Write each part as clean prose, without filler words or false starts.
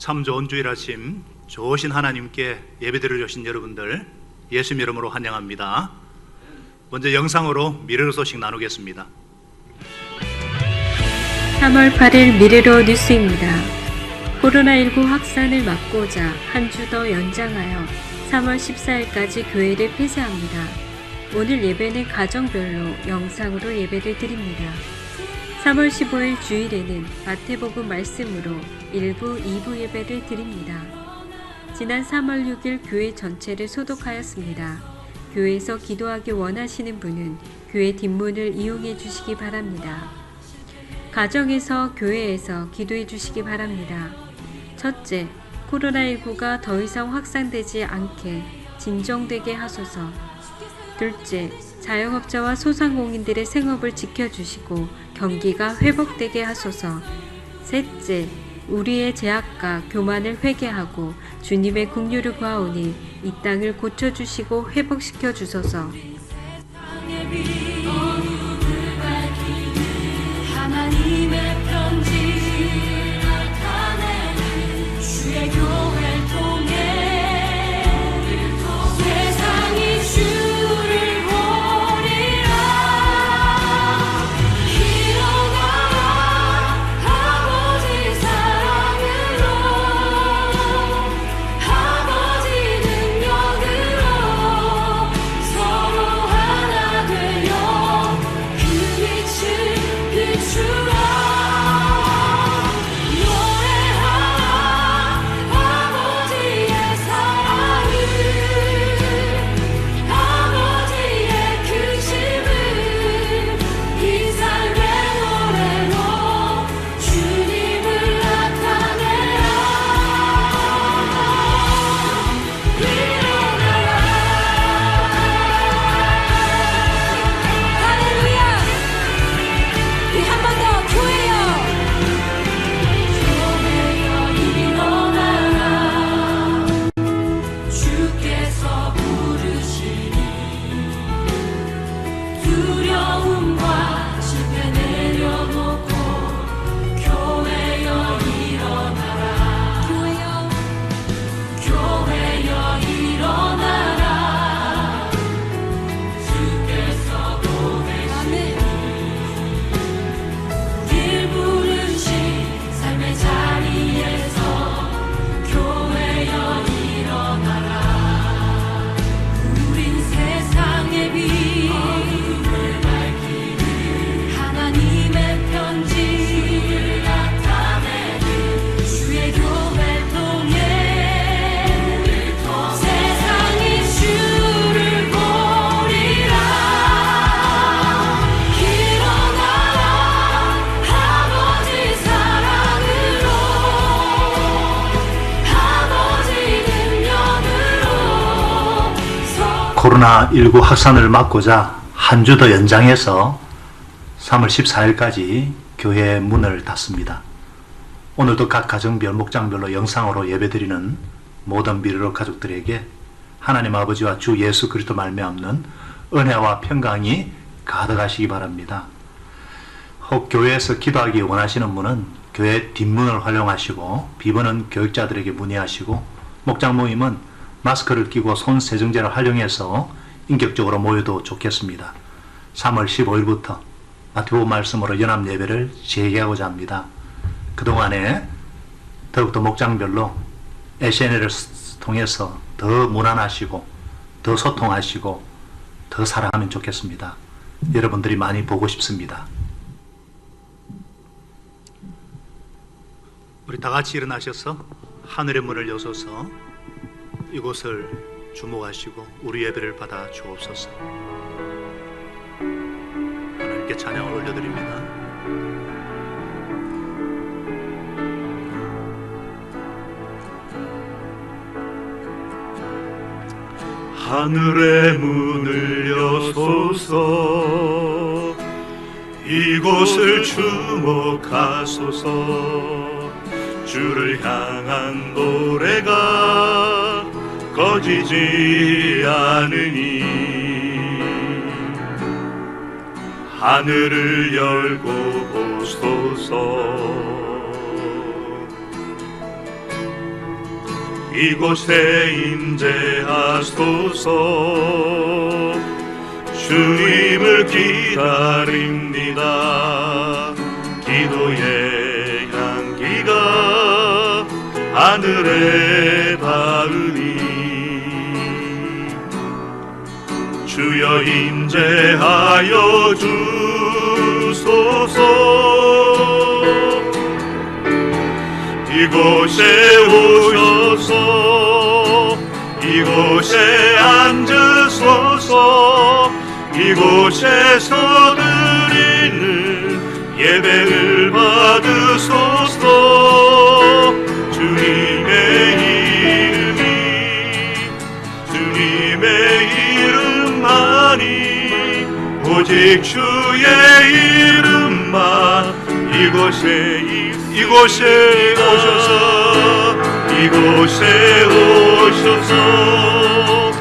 참 좋은 주일 아침, 좋으신 하나님께 예배드리러 오신 여러분들 예수님 이름으로 환영합니다. 먼저 영상으로 미래로 소식 나누겠습니다. 3월 8일 미래로 뉴스입니다. 코로나19 확산을 막고자 한 주 더 연장하여 3월 14일까지 교회를 폐쇄합니다. 오늘 예배는 가정별로 영상으로 예배를 드립니다. 3월 15일 주일에는 마태복음 말씀으로 1부, 2부 예배를 드립니다. 지난 3월 6일 교회 전체를 소독하였습니다. 교회에서 기도하기 원하시는 분은 교회 뒷문을 이용해 주시기 바랍니다. 가정에서 교회에서 기도해 주시기 바랍니다. 첫째, 코로나19가 더 이상 확산되지 않게 진정되게 하소서. 둘째, 자영업자와 소상공인들의 생업을 지켜주시고 경기가 회복되게 하소서. 셋째, 우리의 죄악과 교만을 회개하고 주님의 긍휼을 구하오니 이 땅을 고쳐주시고 회복시켜 주소서. 하나님의 편지 나타내는 주의 교회를 통해 세상이 주를 보리라. 일어나라 아버지 사랑으로, 아버지 능력으로 서로 하나 되어 그 빛을 비추라. 노래하라 아버지의 사랑을, 아버지의 크심을 이 삶의 노래로 주님을 나타내라. 일어나라. 할렐루야. 우리 한 번 더 교회여. 교회여 일어나라. 주께서 부르시니 두려움과 실패 내려놓고 교회여 일어나라. 교회여 일어나라. 주께서 보내시니 길 부르신 삶의 자리에서 교회여 일어나라. 우린 세상의 빛, 하나님의 편지 나타내는 주의 교회를 통해 세상이 주를 보리라. 일어나라 아버지 사랑으로, 아버지 능력으로 코로나19 확산을 막고자 한 주 더 연장해서 3월 14일까지 교회 문을 닫습니다. 오늘도 각 가정별, 목장별로 영상으로 예배드리는 모든 미래로 가족들에게 하나님 아버지와 주 예수 그리스도 말미암는 은혜와 평강이 가득하시기 바랍니다. 혹 교회에서 기도하기 원하시는 분은 교회 뒷문을 활용하시고, 비번은 교육자들에게 문의하시고, 목장 모임은 마스크를 끼고 손 세정제를 활용해서 인격적으로 모여도 좋겠습니다. 3월 15일부터 마태복음 말씀으로 연합 예배를 재개하고자 합니다. 그동안에 더욱더 목장별로 SNS를 통해서 더 문안하시고 더 소통하시고 더 사랑하면 좋겠습니다. 여러분들이 많이 보고 싶습니다. 우리 다 같이 일어나셔서 하늘의 문을 여소서 이곳을 주목하시고 우리 예배를 받아 주옵소서. 하나님께 찬양을 올려드립니다. 하늘의 문을 여소서 이곳을 주목하소서. 주를 향한 노래가 꺼지지 않으니 하늘을 열고 보소서. 이곳에 임재하소서. 주님을 기다립니다. 기도의 향기가 하늘에 닿으니 주여 임재하여 주소서. 이곳에 오셔서 이곳에 앉으소서. 이곳에서 드리는 예배를 받으소서. 주님의 이름만이 오직 주의 이름만 이곳에 오셔서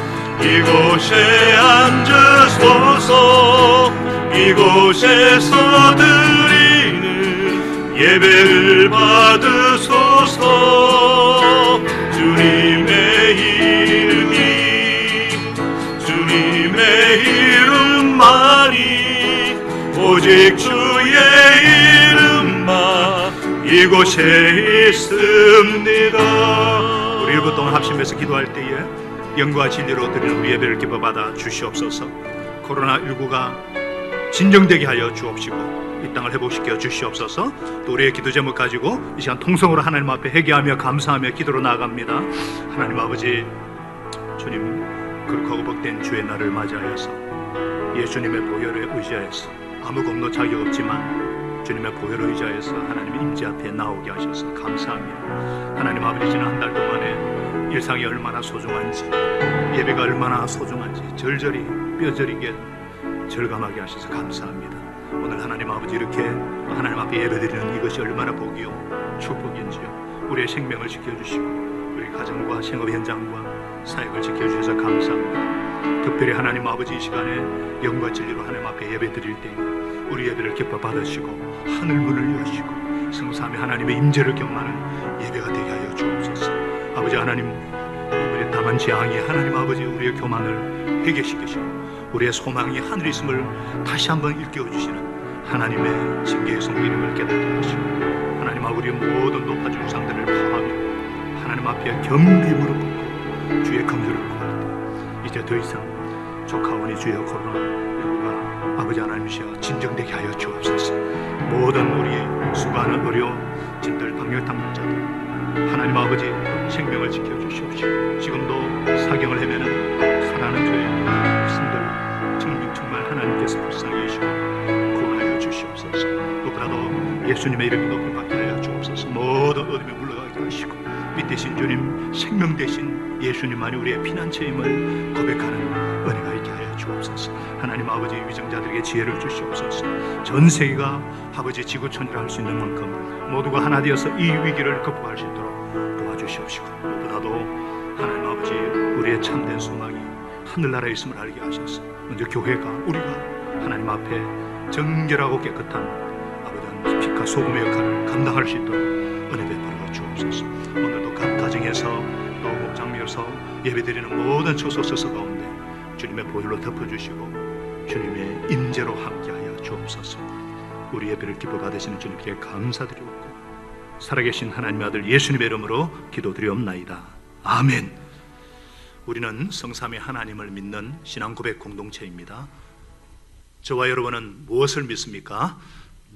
이곳에 앉으소서. 이곳에서 드리는 예배를 받으소서. 주님의 이름만이 오직 주의 이름만 이곳에 있습니다. 우리 1분 동안 합심해서 기도할 때에 영과 진리로 드리는 우리 예배를 기뻐 받아 주시옵소서. 코로나19가 진정되게 하여 주옵시고 이 땅을 회복시켜 주시옵소서. 또 우리의 기도 제목 가지고 이 시간 통성으로 하나님 앞에 회개하며 감사하며 기도로 나아갑니다. 하나님 아버지, 주님 거룩하고 복된 주의 날을 맞이하여서 예수님의 보혈에 의지하여서 아무 공로 자격 없지만 주님의 보혈을 의지하여서 하나님의 임재 앞에 나오게 하셔서 감사합니다. 하나님 아버지, 지난 한 달 동안에 일상이 얼마나 소중한지, 예배가 얼마나 소중한지 절절히 뼈저리게 절감하게 하셔서 감사합니다. 오늘 하나님 아버지, 이렇게 하나님 앞에 예배드리는 이것이 얼마나 복이요 축복인지요. 우리의 생명을 지켜주시고 우리 가정과 생업 현장과 사역을 지켜주셔서 감사합니다. 특별히 하나님 아버지, 이 시간에 영과 진리로 하나님 앞에 예배드릴 때 우리 예배를 기뻐 받으시고 하늘 문을 여시고 성삼위 하나님의 임재를 경험하는 예배가 되게 하여 주옵소서. 아버지 하나님, 우리의 다만 지향이 하나님 아버지 우리의 교만을 회개시키시고 우리의 소망이 하늘에 있음을 다시 한번 일깨워주시는 하나님의 징계의 성기름을 깨닫게 하시고 하나님 아버지 우리의 모든 높아진 우상들을 파하며 하나님 앞에 겸비 무릎 꿇고 주의 긍휼을 구할 때 이제 더 이상 조카오니 주여 코로나19가 아버지 하나님이시여 진정되게 하여 주옵소서. 모든 우리의 수고하는 의료진들, 방역당국자들 하나님 아버지 생명을 지켜주시옵시고 지금도 사경을 헤매는 사랑하는 저의 백성들 정말 하나님께서 불쌍히 여시고 구원하여 주시옵소서. 무엇보다도 예수님의 이름이 높임 받게 하여 주옵소서. 모든 어둠에 물러가게 하시고 빛 대신 주님, 생명 대신 예수님만이 우리의 피난처임을 고백하는 은혜가 있게 하여 주옵소서. 하나님 아버지, 위정자들에게 지혜를 주시옵소서. 전 세계가 아버지 지구촌이라 할 수 있는 만큼 모두가 하나 되어서 이 위기를 극복할 수 있도록 도와주시옵시고 무엇보다도 하나님 아버지 우리의 참된 소망이 하늘나라에 있음을 알게 하셔서 먼저 교회가, 우리가 하나님 앞에 정결하고 깨끗한 아버지 빛과 소금의 역할을 감당할 수 있도록 은혜 베풀어 주옵소서. 오늘도 각 가정에서 또 목장면에서 예배드리는 모든 처소서서 가운데 주님의 보혈로 덮어주시고 주님의 임재로 함께하여 주옵소서. 우리 예배를 기뻐 받으시는 주님께 감사드리옵고 살아계신 하나님의 아들 예수님의 이름으로 기도드리옵나이다. 아멘. 우리는 성삼위 하나님을 믿는 신앙 고백 공동체입니다. 저와 여러분은 무엇을 믿습니까?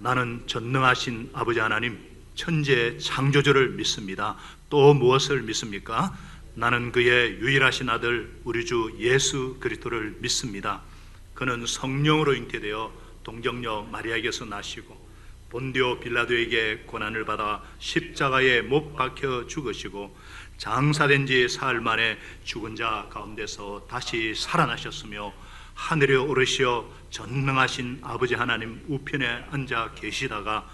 나는 전능하신 아버지 하나님, 천지의 창조주를 믿습니다. 또 무엇을 믿습니까? 나는 그의 유일하신 아들 우리 주 예수 그리스도를 믿습니다. 그는 성령으로 잉태되어 동정녀 마리아에게서 나시고 본디오 빌라도에게 고난을 받아 십자가에 못 박혀 죽으시고 장사된 지 사흘 만에 죽은 자 가운데서 다시 살아나셨으며 하늘에 오르시어 전능하신 아버지 하나님 우편에 앉아 계시다가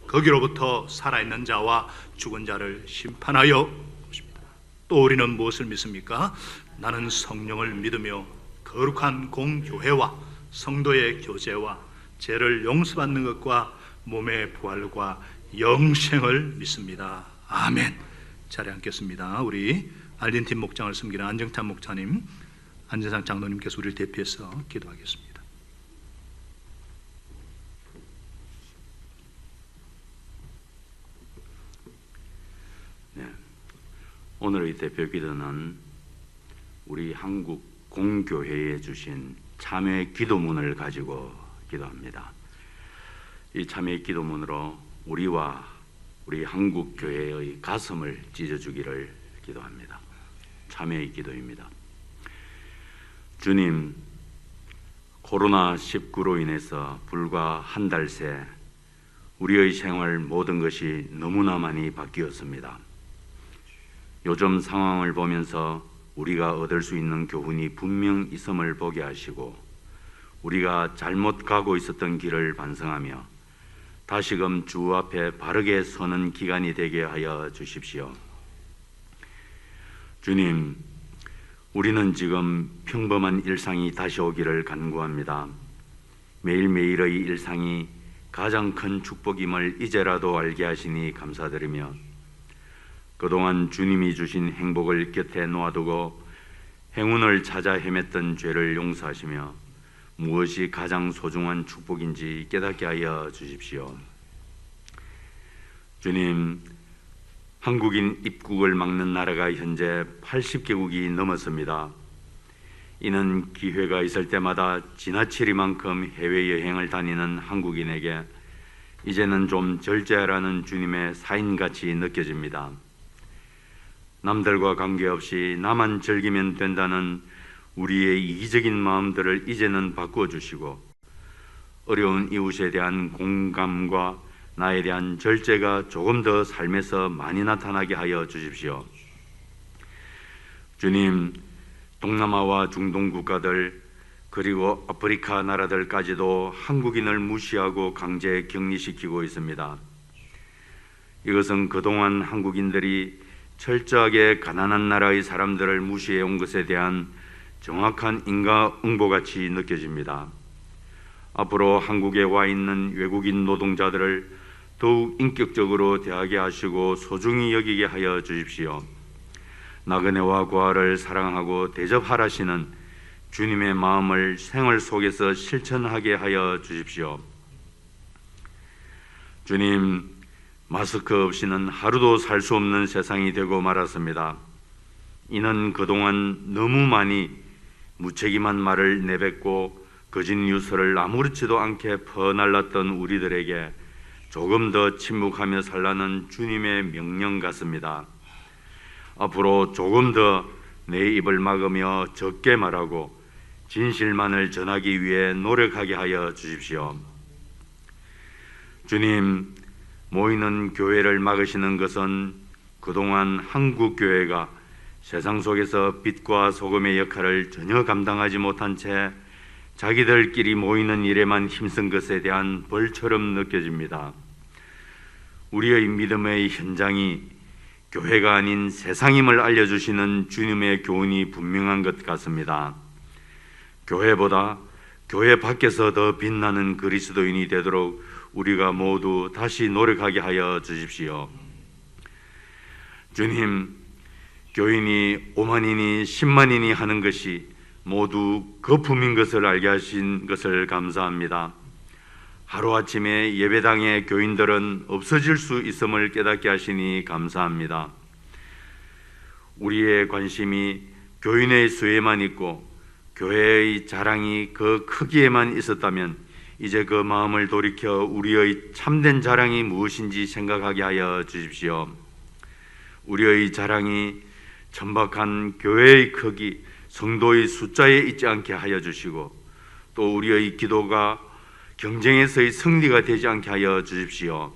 거기로부터 살아있는 자와 죽은 자를 심판하여 오십니다. 또 우리는 무엇을 믿습니까? 나는 성령을 믿으며 거룩한 공교회와 성도의 교제와 죄를 용서받는 것과 몸의 부활과 영생을 믿습니다. 아멘. 자리에 앉겠습니다. 우리 알린팀 목장을 섬기는 안정찬 목사님, 안재상 장로님께서 우리를 대표해서 기도하겠습니다. 오늘의 대표 기도는 우리 한국 공교회에 주신 참회 기도문을 가지고 기도합니다. 이 참회 기도문으로 우리와 우리 한국 교회의 가슴을 찢어주기를 기도합니다. 참회의 기도입니다. 주님, 코로나19로 인해서 불과 한 달 새 우리의 생활 모든 것이 너무나 많이 바뀌었습니다. 요즘 상황을 보면서 우리가 얻을 수 있는 교훈이 분명 있음을 보게 하시고 우리가 잘못 가고 있었던 길을 반성하며 다시금 주 앞에 바르게 서는 기간이 되게 하여 주십시오. 주님, 우리는 지금 평범한 일상이 다시 오기를 간구합니다. 매일매일의 일상이 가장 큰 축복임을 이제라도 알게 하시니 감사드리며 그동안 주님이 주신 행복을 곁에 놓아두고 행운을 찾아 헤맸던 죄를 용서하시며 무엇이 가장 소중한 축복인지 깨닫게 하여 주십시오. 주님, 한국인 입국을 막는 나라가 현재 80개국이 넘었습니다. 이는 기회가 있을 때마다 지나치리만큼 해외여행을 다니는 한국인에게 이제는 좀 절제하라는 주님의 사인같이 느껴집니다. 남들과 관계없이 나만 즐기면 된다는 우리의 이기적인 마음들을 이제는 바꾸어 주시고 어려운 이웃에 대한 공감과 나에 대한 절제가 조금 더 삶에서 많이 나타나게 하여 주십시오. 주님, 동남아와 중동 국가들 그리고 아프리카 나라들까지도 한국인을 무시하고 강제 격리시키고 있습니다. 이것은 그동안 한국인들이 철저하게 가난한 나라의 사람들을 무시해 온 것에 대한 정확한 인과응보같이 느껴집니다. 앞으로 한국에 와 있는 외국인 노동자들을 더욱 인격적으로 대하게 하시고 소중히 여기게 하여 주십시오. 나그네와 고아를 사랑하고 대접하라시는 주님의 마음을 생활 속에서 실천하게 하여 주십시오. 주님, 마스크 없이는 하루도 살 수 없는 세상이 되고 말았습니다. 이는 그동안 너무 많이 무책임한 말을 내뱉고 거짓 뉴스를 아무렇지도 않게 퍼날랐던 우리들에게 조금 더 침묵하며 살라는 주님의 명령 같습니다. 앞으로 조금 더 내 입을 막으며 적게 말하고 진실만을 전하기 위해 노력하게 하여 주십시오. 주님, 모이는 교회를 막으시는 것은 그동안 한국 교회가 세상 속에서 빛과 소금의 역할을 전혀 감당하지 못한 채 자기들끼리 모이는 일에만 힘쓴 것에 대한 벌처럼 느껴집니다. 우리의 믿음의 현장이 교회가 아닌 세상임을 알려주시는 주님의 교훈이 분명한 것 같습니다. 교회보다 교회 밖에서 더 빛나는 그리스도인이 되도록 우리가 모두 다시 노력하게 하여 주십시오. 주님, 교인이 5만이니 10만이니 하는 것이 모두 거품인 것을 알게 하신 것을 감사합니다. 하루아침에 예배당의 교인들은 없어질 수 있음을 깨닫게 하시니 감사합니다. 우리의 관심이 교인의 수에만 있고 교회의 자랑이 그 크기에만 있었다면 이제 그 마음을 돌이켜 우리의 참된 자랑이 무엇인지 생각하게 하여 주십시오. 우리의 자랑이 천박한 교회의 크기, 성도의 숫자에 있지 않게 하여 주시고 또 우리의 기도가 경쟁에서의 승리가 되지 않게 하여 주십시오.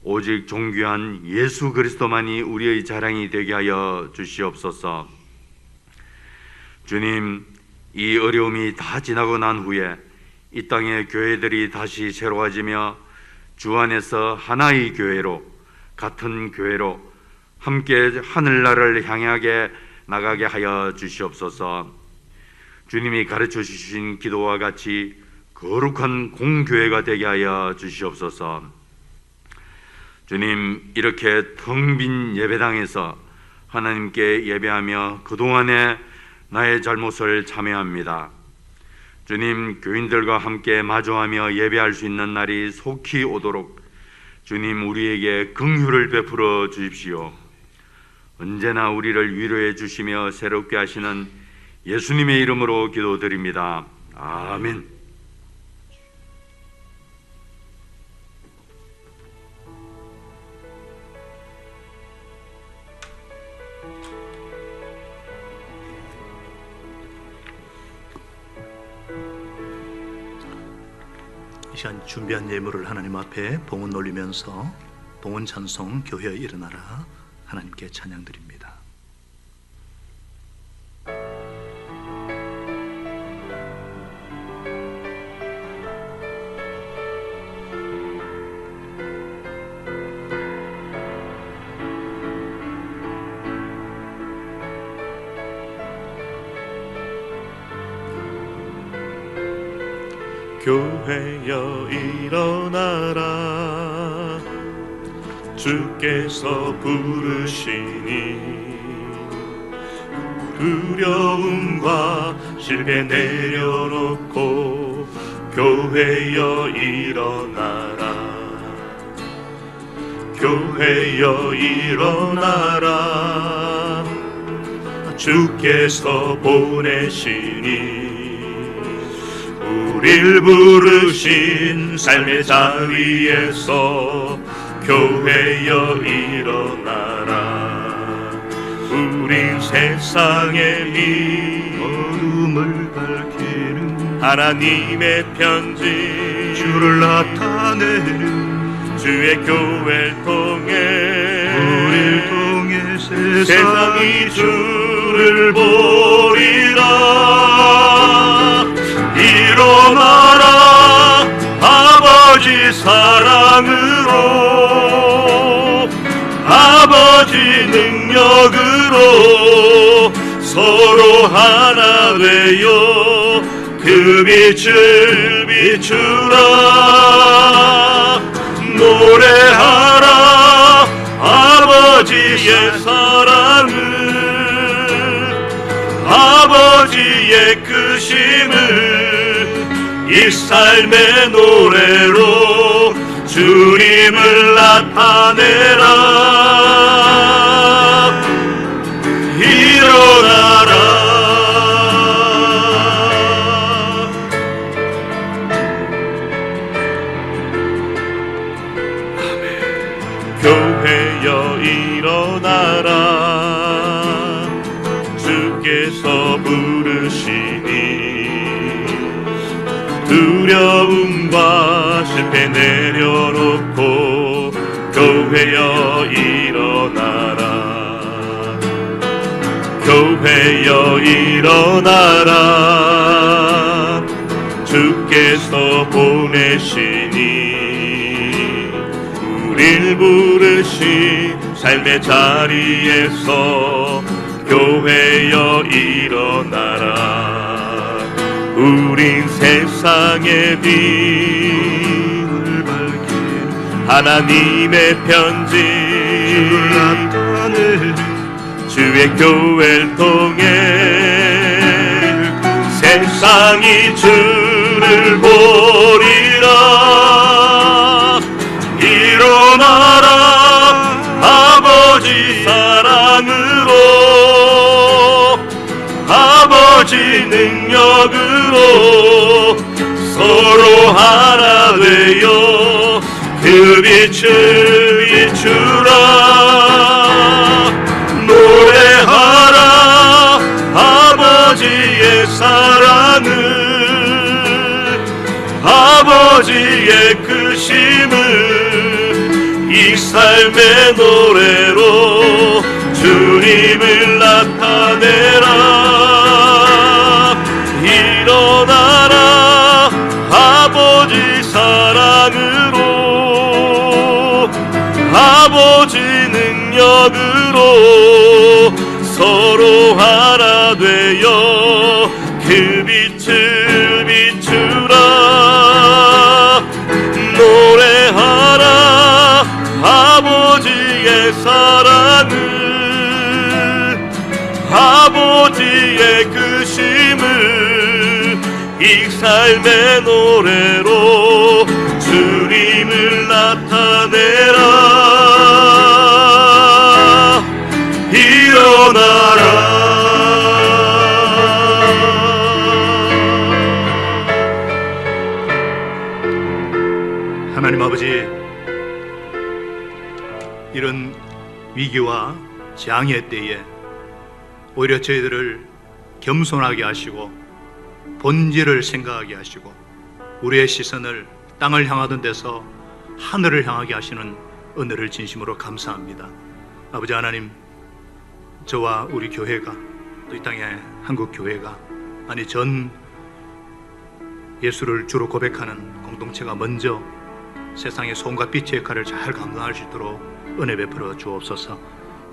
오직 존귀한 예수 그리스도만이 우리의 자랑이 되게 하여 주시옵소서. 주님, 이 어려움이 다 지나고 난 후에 이 땅의 교회들이 다시 새로워지며 주 안에서 하나의 교회로, 같은 교회로 함께 하늘나라를 향하게 나가게 하여 주시옵소서. 주님이 가르쳐 주신 기도와 같이 거룩한 공교회가 되게 하여 주시옵소서. 주님, 이렇게 텅 빈 예배당에서 하나님께 예배하며 그동안의 나의 잘못을 참회합니다. 주님, 교인들과 함께 마주하며 예배할 수 있는 날이 속히 오도록 주님 우리에게 긍휼을 베풀어 주십시오. 언제나 우리를 위로해 주시며 새롭게 하시는 예수님의 이름으로 기도드립니다. 아멘. 이 시간 준비한 예물을 하나님 앞에 봉헌 올리면서 봉헌 찬송 교회에 일어나라 하나님께 찬양드립니다. 교회여 일어나라 주께서 부르시니 두려움과 실패 내려놓고 교회여 일어나라 교회여 일어나라 주께서 보내시니 우릴 부르신 삶의 자리에서 교회여 일어나라 우린 세상의 빛 어둠을 밝히는 하나님의 편지 주를 나타내는 주의 교회를 통해 우릴 통해 세상이 주를 보리라 일어나라 아버지 사랑으로 아버지 능력으로 서로 하나 되어 그 빛을 비추라 노래하라 아버지의 사랑을 아버지의 크심을 이 삶의 노래로 주님을 나타내라 일어나라 교회여 일어나라 주께서 부르시니 두려움과 실패 내려놓고 교회여 일어나라 교회여 일어나라 주께서 보내시니 우릴 부르신 삶의 자리에서 교회여 일어나라 우린 세상의 빛을 밝힌 하나님의 편지 주를 나타내 주의 교회를 통해 세상이 주를 보리라 일어나라 아버지 사랑으로 아버지 능력으로 서로 하나 되어 그 빛을 비추라 노래하라 아버지의 사랑을 아버지의 크심을 이 삶의 노래로 주님을 나타내라 일어나라 아버지 사랑으로 아버지 능력으로 서로 하나 되어 그 빛을 비추라 노래하라 아버지의 사랑을 아버지의 크심을 이 삶의 노래로 주님을 나타내라. 일어나라. 하나님 아버지, 이런 위기와 장애 때에 오히려 저희들을 겸손하게 하시고 본질을 생각하게 하시고 우리의 시선을 땅을 향하던 데서 하늘을 향하게 하시는 은혜를 진심으로 감사합니다. 아버지 하나님, 저와 우리 교회가, 또 이 땅의 한국 교회가, 아니 전 예수를 주로 고백하는 공동체가 먼저 세상의 소음과 빛의 역할을 잘 감당할 수 있도록 은혜 베풀어 주옵소서.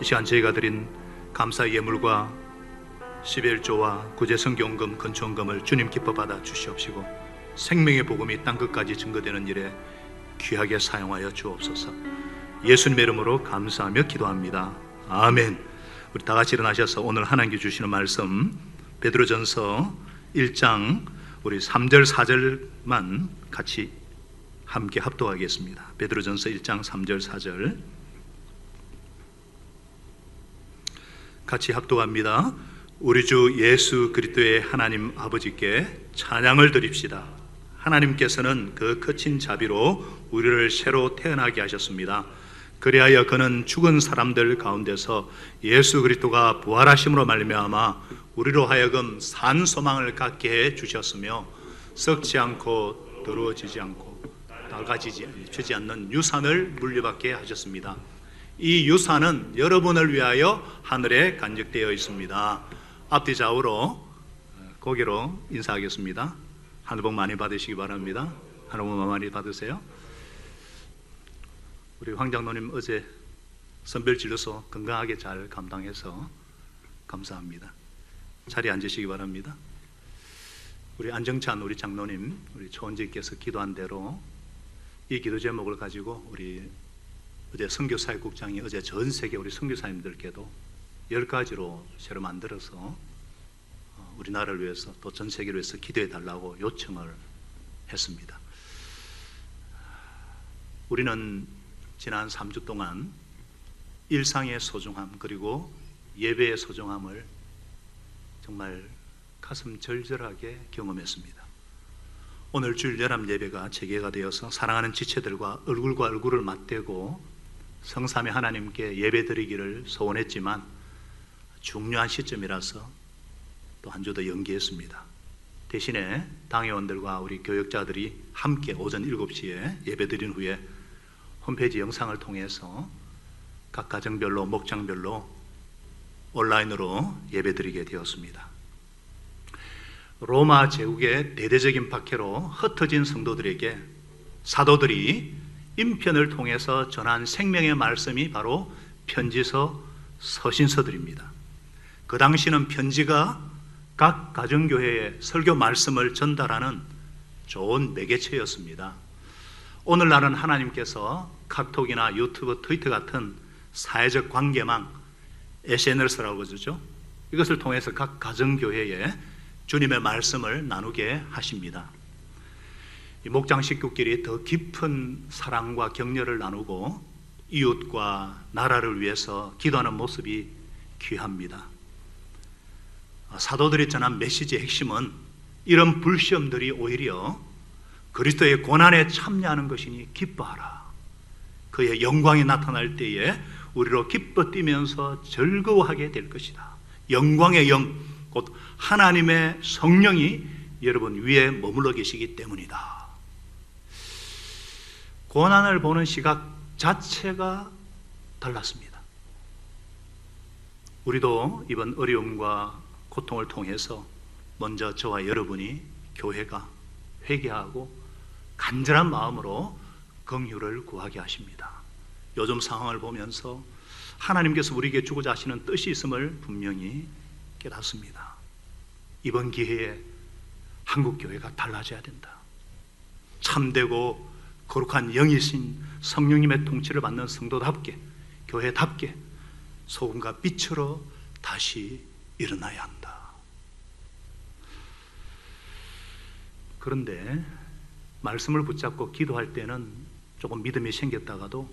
이 시간 저희가 드린 감사 예물과 11조와 구제 성경금, 건축원금을 주님 기뻐 받아 주시옵시고 생명의 복음이 땅끝까지 증거되는 일에 귀하게 사용하여 주옵소서. 예수님의 이름으로 감사하며 기도합니다. 아멘. 우리 다 같이 일어나셔서 오늘 하나님께 주시는 말씀 베드로전서 1장 우리 3절 4절만 같이 함께 합독하겠습니다. 베드로전서 1장 3절 4절 같이 합독합니다. 우리 주 예수 그리스도의 하나님 아버지께 찬양을 드립시다. 하나님께서는 그 크신 자비로 우리를 새로 태어나게 하셨습니다. 그리하여 그는 죽은 사람들 가운데서 예수 그리스도가 부활하심으로 말미암아 우리로 하여금 산 소망을 갖게 해 주셨으며 썩지 않고 더러워지지 않고 낡아지지 않는 유산을 물려받게 하셨습니다. 이 유산은 여러분을 위하여 하늘에 간직되어 있습니다. 앞뒤 좌우로 고개로 인사하겠습니다. 하늘 복 많이 받으시기 바랍니다. 하늘 복 많이 받으세요. 우리 황 장로님 어제 선별진료소 건강하게 잘 감당해서 감사합니다. 자리에 앉으시기 바랍니다. 우리 안정찬 우리 장로님, 우리 초원지께서 기도한 대로 이 기도 제목을 가지고 우리 어제 선교사역국장이 어제 전 세계 우리 선교사님들께도 10가지로 새로 만들어서 우리나라를 위해서 또 전 세계를 위해서 기도해 달라고 요청을 했습니다. 우리는 지난 3주 동안 일상의 소중함 그리고 예배의 소중함을 정말 가슴 절절하게 경험했습니다. 오늘 주일 연합 예배가 재개가 되어서 사랑하는 지체들과 얼굴과 얼굴을 맞대고 성삼위 하나님께 예배드리기를 소원했지만 중요한 시점이라서 또 한 주 더 연기했습니다. 대신에 당회원들과 우리 교역자들이 함께 오전 7시에 예배드린 후에 홈페이지 영상을 통해서 각 가정별로 목장별로 온라인으로 예배드리게 되었습니다. 로마 제국의 대대적인 박해로 흩어진 성도들에게 사도들이 인편을 통해서 전한 생명의 말씀이 바로 편지서, 서신서들입니다. 그 당시는 편지가 각 가정교회에 설교 말씀을 전달하는 좋은 매개체였습니다. 오늘날은 하나님께서 카톡이나 유튜브, 트위터 같은 사회적 관계망, SNS라고 그러죠. 이것을 통해서 각 가정교회에 주님의 말씀을 나누게 하십니다. 이 목장 식구끼리 더 깊은 사랑과 격려를 나누고 이웃과 나라를 위해서 기도하는 모습이 귀합니다. 사도들이 전한 메시지의 핵심은 이런 불시험들이 오히려 그리스도의 고난에 참여하는 것이니 기뻐하라. 그의 영광이 나타날 때에 우리로 기뻐 뛰면서 즐거워하게 될 것이다. 영광의 영, 곧 하나님의 성령이 여러분 위에 머물러 계시기 때문이다. 고난을 보는 시각 자체가 달랐습니다. 우리도 이번 어려움과 고통을 통해서 먼저 저와 여러분이 교회가 회개하고 간절한 마음으로 긍휼을 구하게 하십니다. 요즘 상황을 보면서 하나님께서 우리에게 주고자 하시는 뜻이 있음을 분명히 깨닫습니다. 이번 기회에 한국교회가 달라져야 된다. 참되고 거룩한 영이신 성령님의 통치를 받는 성도답게, 교회답게 소금과 빛으로 다시 일어나야 한다. 그런데 말씀을 붙잡고 기도할 때는 조금 믿음이 생겼다가도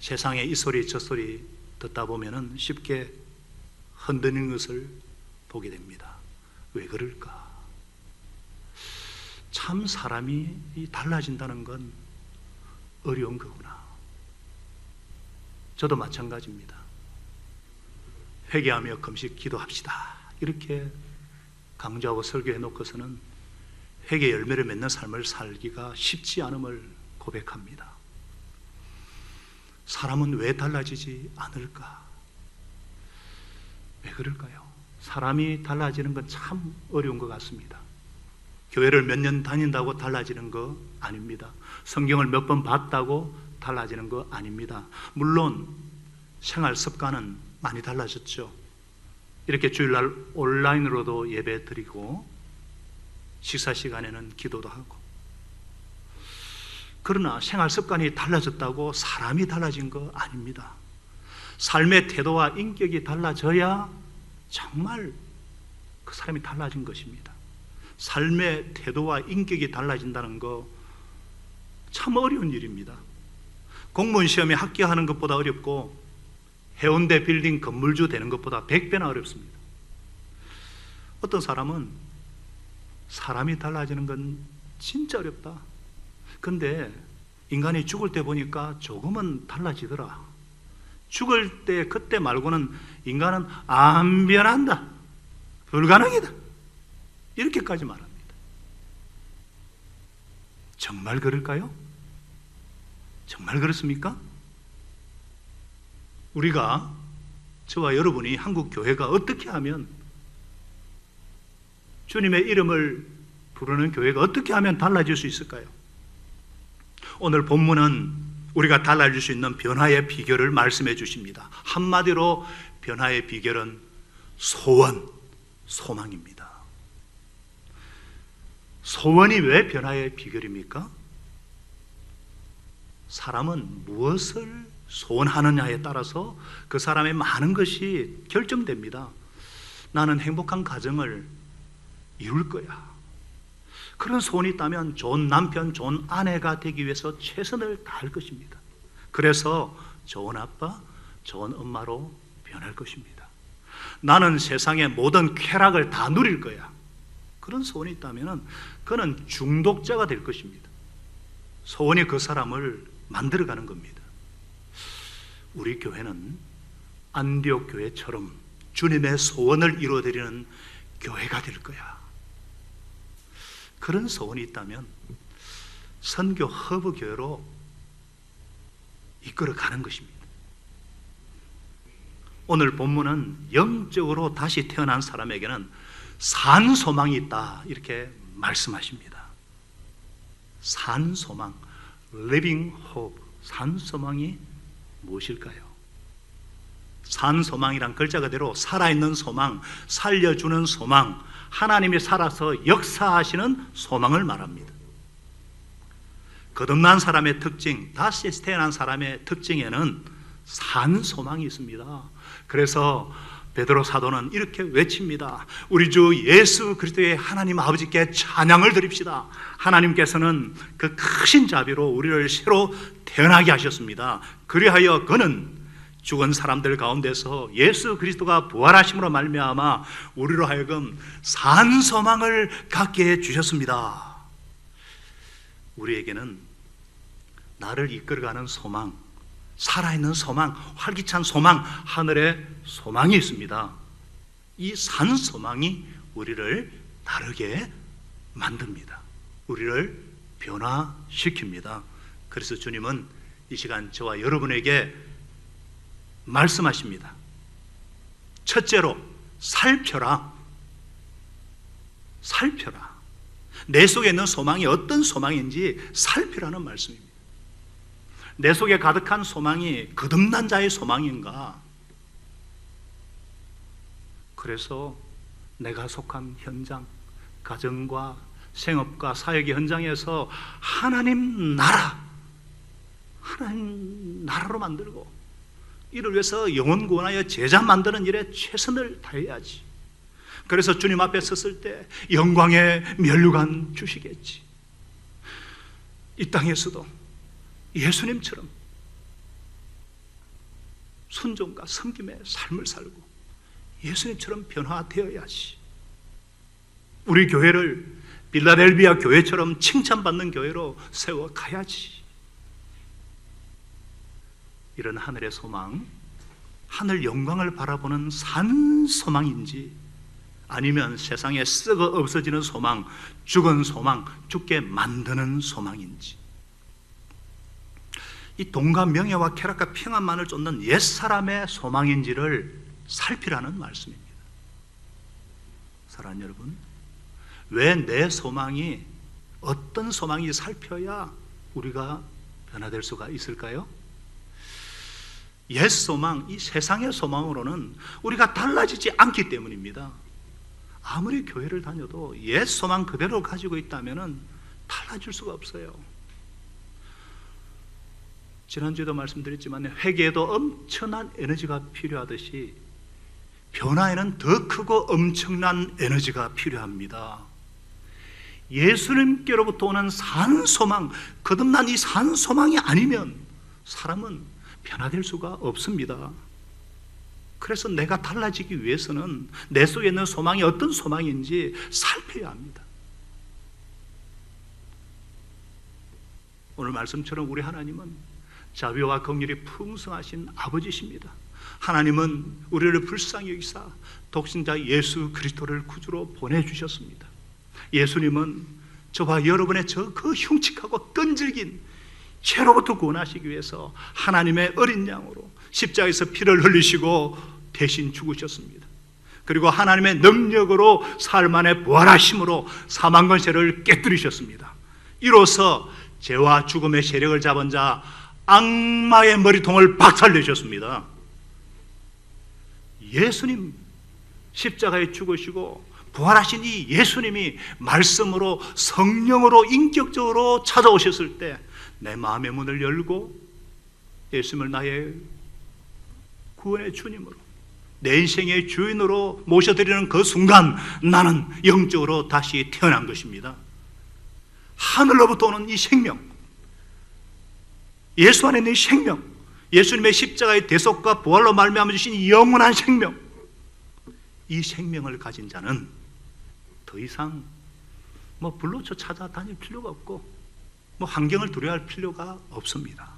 세상에 이 소리 저 소리 듣다 보면은 쉽게 흔드는 것을 보게 됩니다. 왜 그럴까? 참 사람이 달라진다는 건 어려운 거구나. 저도 마찬가지입니다. 회개하며 금식 기도합시다 이렇게 강조하고 설교해 놓고서는 회개 열매를 맺는 삶을 살기가 쉽지 않음을 고백합니다. 사람은 왜 달라지지 않을까? 왜 그럴까요? 사람이 달라지는 건 참 어려운 것 같습니다. 교회를 몇 년 다닌다고 달라지는 거 아닙니다. 성경을 몇 번 봤다고 달라지는 거 아닙니다. 물론 생활 습관은 많이 달라졌죠. 이렇게 주일날 온라인으로도 예배 드리고 식사 시간에는 기도도 하고. 그러나 생활 습관이 달라졌다고 사람이 달라진 거 아닙니다. 삶의 태도와 인격이 달라져야 정말 그 사람이 달라진 것입니다. 삶의 태도와 인격이 달라진다는 거 참 어려운 일입니다. 공무원 시험에 합격하는 것보다 어렵고 해운대 빌딩 건물주 되는 것보다 100배나 어렵습니다. 어떤 사람은 사람이 달라지는 건 진짜 어렵다. 근데 인간이 죽을 때 보니까 조금은 달라지더라. 죽을 때 그때 말고는 인간은 안 변한다. 불가능이다. 이렇게까지 말합니다. 정말 그럴까요? 정말 그렇습니까? 우리가, 저와 여러분이 한국 교회가 어떻게 하면 주님의 이름을 부르는 교회가 어떻게 하면 달라질 수 있을까요? 오늘 본문은 우리가 달라질 수 있는 변화의 비결을 말씀해 주십니다. 한마디로 변화의 비결은 소원, 소망입니다. 소원이 왜 변화의 비결입니까? 사람은 무엇을 소원하느냐에 따라서 그 사람의 많은 것이 결정됩니다. 나는 행복한 가정을 이룰 거야. 그런 소원이 있다면 좋은 남편, 좋은 아내가 되기 위해서 최선을 다할 것입니다. 그래서 좋은 아빠, 좋은 엄마로 변할 것입니다. 나는 세상의 모든 쾌락을 다 누릴 거야. 그런 소원이 있다면 그는 중독자가 될 것입니다. 소원이 그 사람을 만들어가는 겁니다. 우리 교회는 안디옥 교회처럼 주님의 소원을 이루어드리는 교회가 될 거야. 그런 소원이 있다면 선교 허브 교회로 이끌어가는 것입니다. 오늘 본문은 영적으로 다시 태어난 사람에게는 산 소망이 있다 이렇게 말씀하십니다. 산 소망, living hope. 산 소망이 무엇일까요? 산 소망이란 글자 그대로 살아있는 소망, 살려주는 소망, 하나님이 살아서 역사하시는 소망을 말합니다. 거듭난 사람의 특징, 다시 태어난 사람의 특징에는 산 소망이 있습니다. 그래서 베드로 사도는 이렇게 외칩니다. 우리 주 예수 그리스도의 하나님 아버지께 찬양을 드립시다. 하나님께서는 그 크신 자비로 우리를 새로 태어나게 하셨습니다. 그리하여 그는 죽은 사람들 가운데서 예수 그리스도가 부활하심으로 말미암아 우리로 하여금 산 소망을 갖게 해 주셨습니다. 우리에게는 나를 이끌어가는 소망, 살아있는 소망, 활기찬 소망, 하늘의 소망이 있습니다. 이 산 소망이 우리를 다르게 만듭니다. 우리를 변화시킵니다. 그래서 주님은 이 시간 저와 여러분에게 말씀하십니다. 첫째로 살펴라. 살펴라. 내 속에 있는 소망이 어떤 소망인지 살피라는 말씀입니다. 내 속에 가득한 소망이 거듭난 자의 소망인가? 그래서 내가 속한 현장, 가정과 생업과 사역의 현장에서 하나님 나라로 만들고 이를 위해서 영혼 구원하여 제자 만드는 일에 최선을 다해야지. 그래서 주님 앞에 섰을 때 영광의 면류관 주시겠지. 이 땅에서도 예수님처럼 순종과 섬김의 삶을 살고 예수님처럼 변화되어야지. 우리 교회를 빌라델비아 교회처럼 칭찬받는 교회로 세워가야지. 이런 하늘의 소망, 하늘 영광을 바라보는 산 소망인지, 아니면 세상에 썩어 없어지는 소망, 죽은 소망, 죽게 만드는 소망인지, 이 돈과 명예와 쾌락과 평안만을 쫓는 옛사람의 소망인지를 살피라는 말씀입니다. 사랑하는 여러분, 왜 내 소망이 어떤 소망인지 살펴야 우리가 변화될 수가 있을까요? 옛 소망, 이 세상의 소망으로는 우리가 달라지지 않기 때문입니다. 아무리 교회를 다녀도 옛 소망 그대로 가지고 있다면 달라질 수가 없어요. 지난주에도 말씀드렸지만 회개에도 엄청난 에너지가 필요하듯이 변화에는 더 크고 엄청난 에너지가 필요합니다. 예수님께로부터 오는 산소망, 거듭난 이 산소망이 아니면 사람은 변화될 수가 없습니다. 그래서 내가 달라지기 위해서는 내 속에 있는 소망이 어떤 소망인지 살펴야 합니다. 오늘 말씀처럼 우리 하나님은 자비와 긍휼이 풍성하신 아버지십니다. 하나님은 우리를 불쌍히 여기사 독신자 예수 그리스도를 구주로 보내주셨습니다. 예수님은 저와 여러분의 그 흉측하고 끈질긴 죄로부터 구원하시기 위해서 하나님의 어린 양으로 십자가에서 피를 흘리시고 대신 죽으셨습니다. 그리고 하나님의 능력으로 사흘 만에 부활하심으로 사망 권세를 깨뜨리셨습니다. 이로써 죄와 죽음의 세력을 잡은 자 악마의 머리통을 박살내셨습니다. 예수님 십자가에 죽으시고 부활하신 이 예수님이 말씀으로 성령으로 인격적으로 찾아오셨을 때 내 마음의 문을 열고 예수님을 나의 구원의 주님으로, 내 인생의 주인으로 모셔드리는 그 순간 나는 영적으로 다시 태어난 것입니다. 하늘로부터 오는 이 생명, 예수 안에 있는 이 생명, 예수님의 십자가의 대속과 부활로 말미암아 주신 이 영원한 생명, 이 생명을 가진 자는 더 이상 불로쳐 찾아다닐 필요가 없고 환경을 두려워할 필요가 없습니다.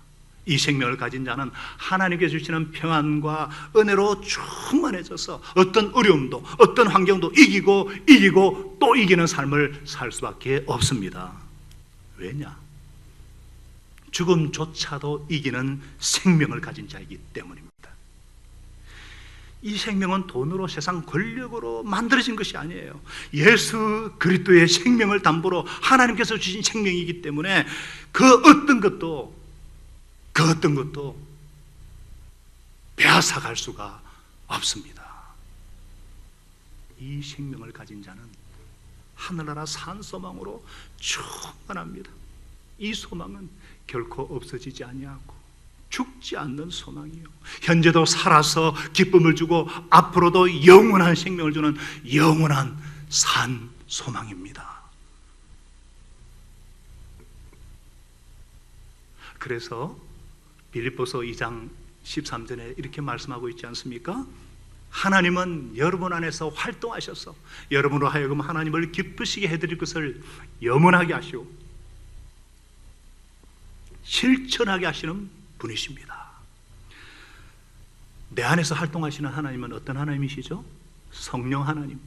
이 생명을 가진 자는 하나님께서 주시는 평안과 은혜로 충만해져서 어떤 어려움도 어떤 환경도 이기고 또 이기는 삶을 살 수밖에 없습니다. 왜냐? 죽음조차도 이기는 생명을 가진 자이기 때문입니다. 이 생명은 돈으로, 세상 권력으로 만들어진 것이 아니에요. 예수 그리스도의 생명을 담보로 하나님께서 주신 생명이기 때문에 그 어떤 것도 빼앗아갈 수가 없습니다. 이 생명을 가진 자는 하늘나라 산소망으로 충만합니다. 이 소망은 결코 없어지지 아니하고 죽지 않는 소망이요, 현재도 살아서 기쁨을 주고 앞으로도 영원한 생명을 주는 영원한 산 소망입니다. 그래서 빌립보서 2장 13절에 이렇게 말씀하고 있지 않습니까? 하나님은 여러분 안에서 활동하셔서 여러분으로 하여금 하나님을 기쁘시게 해드릴 것을 염원하게 하시고 실천하게 하시는 분이십니다. 내 안에서 활동하시는 하나님은 어떤 하나님이시죠? 성령 하나님.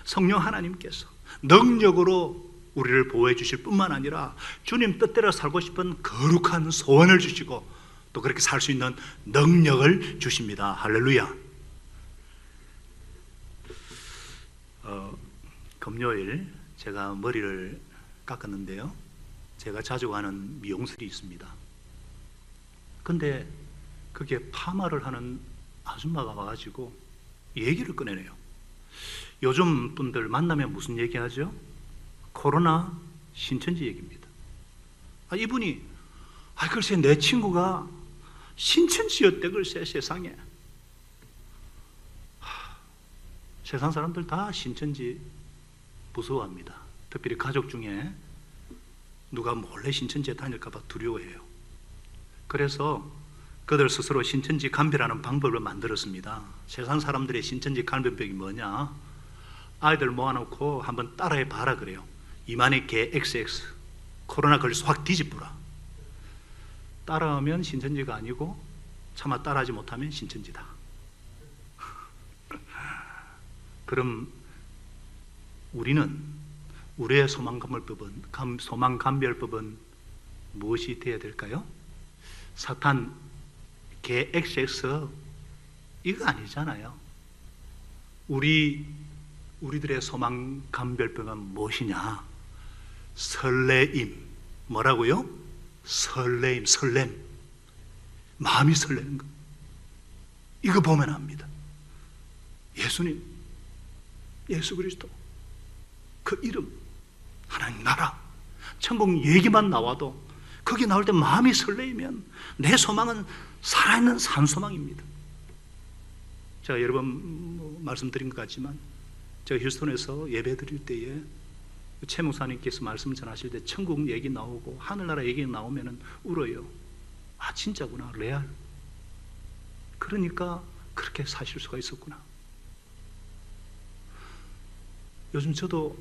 성령 하나님께서 능력으로 우리를 보호해 주실 뿐만 아니라 주님 뜻대로 살고 싶은 거룩한 소원을 주시고 또 그렇게 살 수 있는 능력을 주십니다. 할렐루야. 금요일 제가 머리를 깎았는데요, 제가 자주 가는 미용실이 있습니다. 근데 그게 파마를 하는 아줌마가 와가지고 얘기를 꺼내네요. 요즘 분들 만나면 무슨 얘기하죠? 코로나 신천지 얘기입니다. 이분이 글쎄 내 친구가 신천지였대 글쎄 세상에. 세상 사람들 다 신천지 무서워합니다. 특별히 가족 중에 누가 몰래 신천지에 다닐까 봐 두려워해요. 그래서 그들 스스로 신천지 감별하는 방법을 만들었습니다. 세상 사람들의 신천지 감별법이 뭐냐? 아이들 모아놓고 한번 따라해 봐라 그래요. 이만희 개 XX 코로나 걸려서 확 뒤집어라. 따라하면 신천지가 아니고 차마 따라하지 못하면 신천지다. 그럼 우리는 우리의 소망감별법은 무엇이 되어야 될까요? 사탄 개 XX 이거 아니잖아요. 우리들의 소망감별법은 무엇이냐? 설레임. 뭐라고요? 설렘. 마음이 설레는 것. 이거 보면 압니다. 예수님, 예수 그리스도, 그 이름, 하나님 나라, 천국 얘기만 나와도 거기 나올 때 마음이 설레이면 내 소망은 살아있는 산소망입니다. 제가 여러 번 말씀드린 것 같지만 제가 휴스턴에서 예배 드릴 때에 최 목사님께서 말씀 전하실 때 천국 얘기 나오고 하늘나라 얘기 나오면 울어요. 아 진짜구나, 레알. 그러니까 그렇게 사실 수가 있었구나. 요즘 저도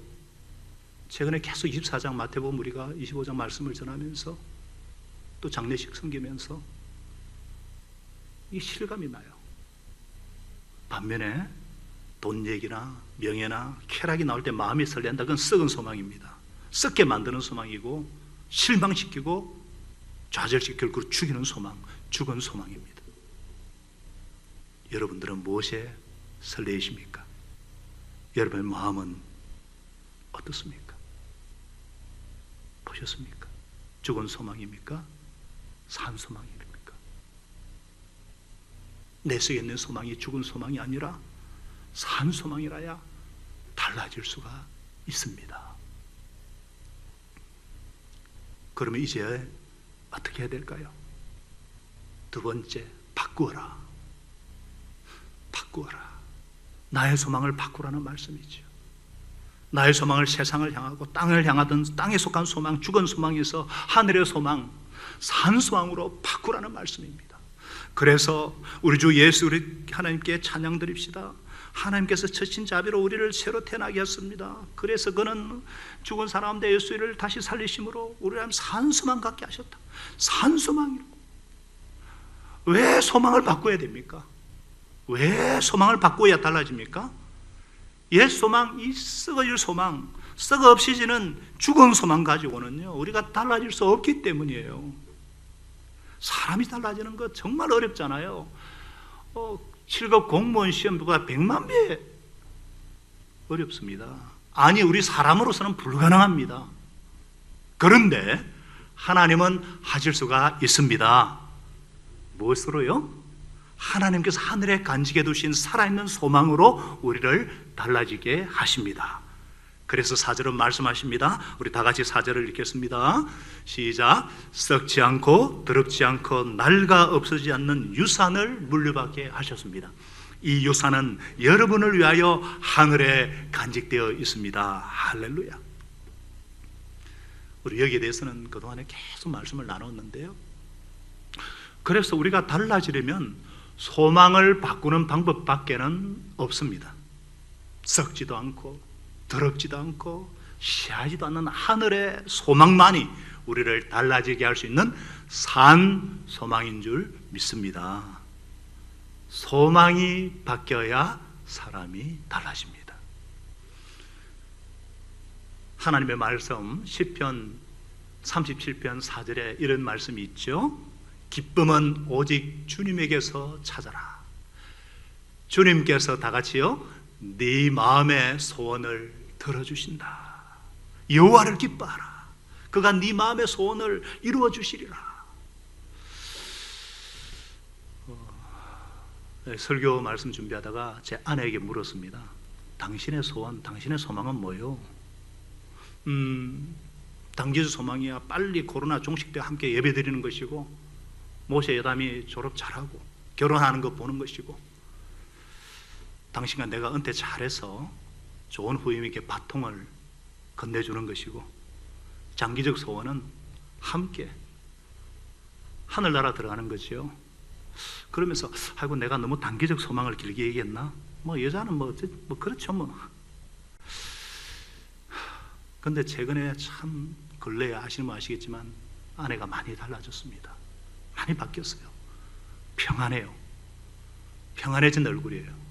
최근에 계속 24장 마태복음 우리가 25장 말씀을 전하면서 또 장례식 섬기면서 이 실감이 나요. 반면에 돈 얘기나 명예나 쾌락이 나올 때 마음이 설렌다. 그건 썩은 소망입니다. 썩게 만드는 소망이고 실망시키고 좌절시키고 결국 죽이는 소망, 죽은 소망입니다. 여러분들은 무엇에 설레이십니까? 여러분의 마음은 어떻습니까? 보셨습니까? 죽은 소망입니까? 산 소망입니까? 내 속에 있는 소망이 죽은 소망이 아니라 산 소망이라야 달라질 수가 있습니다. 그러면 이제 어떻게 해야 될까요? 두 번째, 바꾸어라. 나의 소망을 바꾸라는 말씀이죠. 나의 소망을 세상을 향하고 땅을 향하던 땅에 속한 소망, 죽은 소망에서 하늘의 소망, 산 소망으로 바꾸라는 말씀입니다. 그래서 우리 주 예수 하나님께 찬양 드립시다. 하나님께서 처신 자비로 우리를 새로 태어나게 했습니다. 그래서 그는 죽은 사람 대 예수를 다시 살리심으로 우리를 산소망 갖게 하셨다. 산소망이라고. 왜 소망을 바꿔야 됩니까? 왜 소망을 바꿔야 달라집니까? 옛 소망, 이 썩어질 소망, 썩어 없어지는 죽은 소망 가지고는요 우리가 달라질 수 없기 때문이에요. 사람이 달라지는 거 정말 어렵잖아요. 7급 공무원 시험보다 100만 배 어렵습니다. 아니 우리 사람으로서는 불가능합니다. 그런데 하나님은 하실 수가 있습니다. 무엇으로요? 하나님께서 하늘에 간직해 두신 살아있는 소망으로 우리를 달라지게 하십니다. 그래서 4절은 말씀하십니다. 우리 다 같이 4절을 읽겠습니다. 시작. 썩지 않고 더럽지 않고 낡아 없어지지 않는 유산을 물려받게 하셨습니다. 이 유산은 여러분을 위하여 하늘에 간직되어 있습니다. 할렐루야. 우리 여기에 대해서는 그동안에 계속 말씀을 나눴는데요, 그래서 우리가 달라지려면 소망을 바꾸는 방법밖에는 없습니다. 썩지도 않고 더럽지도 않고 시하지도 않는 하늘의 소망만이 우리를 달라지게 할 수 있는 산 소망인 줄 믿습니다. 소망이 바뀌어야 사람이 달라집니다. 하나님의 말씀 시편 37편 4절에 이런 말씀이 있죠. 기쁨은 오직 주님에게서 찾아라. 주님께서 다 같이요, 네 마음의 소원을 들어주신다. 여호와를 기뻐하라. 그가 네 마음의 소원을 이루어 주시리라. 설교 말씀 준비하다가 제 아내에게 물었습니다. 당신의 소원, 당신의 소망은 뭐요? 당기주 소망이야 빨리 코로나 종식 때 함께 예배드리는 것이고, 모세 여담이 졸업 잘하고 결혼하는 거 보는 것이고, 당신과 내가 은퇴 잘해서 좋은 후임에게 바통을 건네주는 것이고, 장기적 소원은 함께 하늘나라 들어가는 거지요. 그러면서 아이고 내가 너무 단기적 소망을 길게 얘기했나? 뭐 여자는 뭐 그렇죠 뭐. 근데 최근에 참 근래에 아시는 분 아시겠지만 아내가 많이 달라졌습니다. 많이 바뀌었어요. 평안해요. 평안해진 얼굴이에요.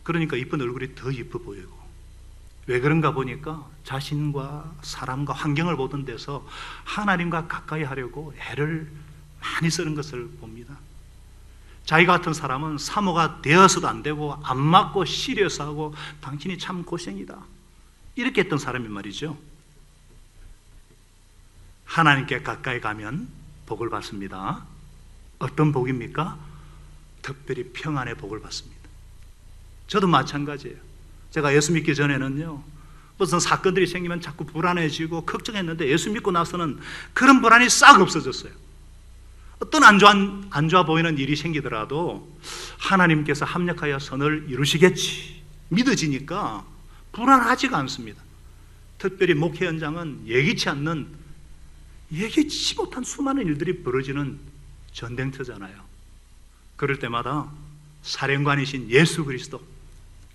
그러니까 이쁜 얼굴이 더 이뻐 보이고, 왜 그런가 보니까 자신과 사람과 환경을 보던 데서 하나님과 가까이 하려고 애를 많이 쓰는 것을 봅니다. 자기 같은 사람은 사모가 되어서도 안 되고 안 맞고 시려서 하고 당신이 참 고생이다 이렇게 했던 사람이 말이죠. 하나님께 가까이 가면 복을 받습니다. 어떤 복입니까? 특별히 평안의 복을 받습니다. 저도 마찬가지예요. 제가 예수 믿기 전에는요, 무슨 사건들이 생기면 자꾸 불안해지고 걱정했는데 예수 믿고 나서는 그런 불안이 싹 없어졌어요. 어떤 안 좋아 보이는 일이 생기더라도 하나님께서 합력하여 선을 이루시겠지 믿어지니까 불안하지가 않습니다. 특별히 목회 현장은 예기치 못한 수많은 일들이 벌어지는 전쟁터잖아요. 그럴 때마다 사령관이신 예수 그리스도,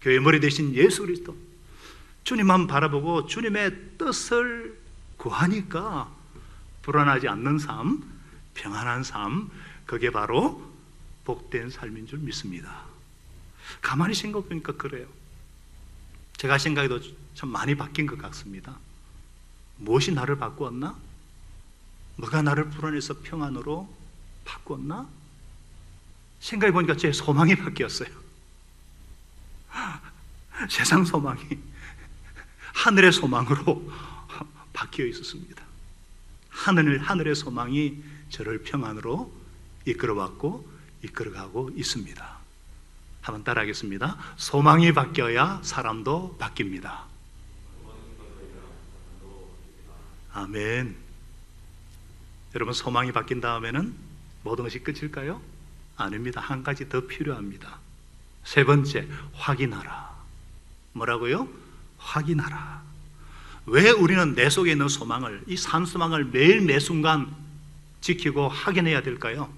교회 머리 되신 예수 그리스도, 주님만 바라보고 주님의 뜻을 구하니까 불안하지 않는 삶, 평안한 삶, 그게 바로 복된 삶인 줄 믿습니다. 가만히 생각해보니까 그래요. 제가 생각해도 참 많이 바뀐 것 같습니다. 무엇이 나를 바꾸었나? 뭐가 나를 불안해서 평안으로 바꾸었나? 생각해보니까 제 소망이 바뀌었어요. 세상 소망이 하늘의 소망으로 바뀌어 있었습니다. 하늘의 소망이 저를 평안으로 이끌어왔고 이끌어가고 있습니다. 한번 따라하겠습니다. 소망이 바뀌어야 사람도 바뀝니다. 아멘. 여러분, 소망이 바뀐 다음에는 모든 것이 끝일까요? 아닙니다. 한 가지 더 필요합니다. 세 번째, 확인하라. 뭐라고요? 확인하라. 왜 우리는 내 속에 있는 소망을, 이 산소망을 매일 매순간 지키고 확인해야 될까요?